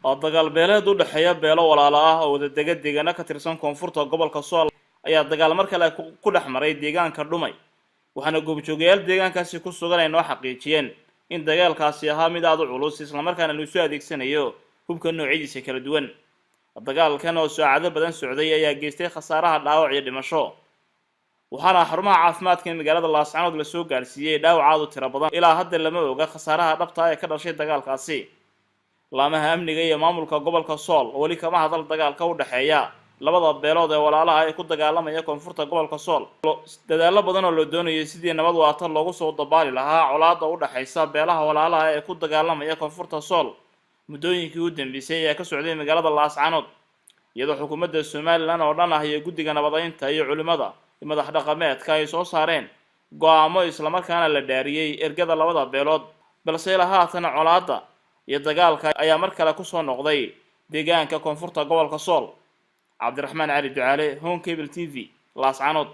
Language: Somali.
dagaal beeleed u dhaxeeya beelo walaalo ah oo wada deegaana ka tirsan koonfurta gobolka Sool ayaa dagaal mar kale ku dhaxmaray deegaanka Dhumay waxaana goobjoogayaal deegaankaasi ku sugan ay noo xaqiijiyeen in dagaalkaasi ahaa mid aad u culus isla markaana la isu adeegsanayo hubka noocyadiisa kala duwan dagaalkan oo saacado badan socday ayaa geystay khasaaraha dhaawac iyo dhimasho waxaana xarumaha caafimaadka magaalada Laascaanood la soo gaarsiiyay dhaawac u tiro badan ilaa hadda lama oga khasaaraha dhabta ah ee ka dhashay dagaalkaasi laamaha amniga iyo maamulka gobolka Sool wali kama hadal dagaalka u dhaxeeya labada beelood ee walaalaha ay ku dagaalamaya koonfurta gobolka Sool dadaalo badan oo loo doonayo sidii nabad waarta loogu soo dabaali lahaa colaadda u dhaxaysa beelaha walaalaha ee ku dagaalamaya koonfurta Sool muddooyinkii u dambeysay ee ka socday magaalada Laascaanood iyadoo xukuumadda Soomaaliland oo dhan ah iyo guddiga nabadeynta iyo culimada madax dhaqameedka ay soo saareen go'aamo isla markaana la dhaariyay ergada labada beelood balse lahaatan colaadda iyo dagaalka ayaa mar kale ku soo noqday deegaanka koonfurta gobolka Sool Cabdiraxmaan Cali Ducaale Home Cable TV Laascaanood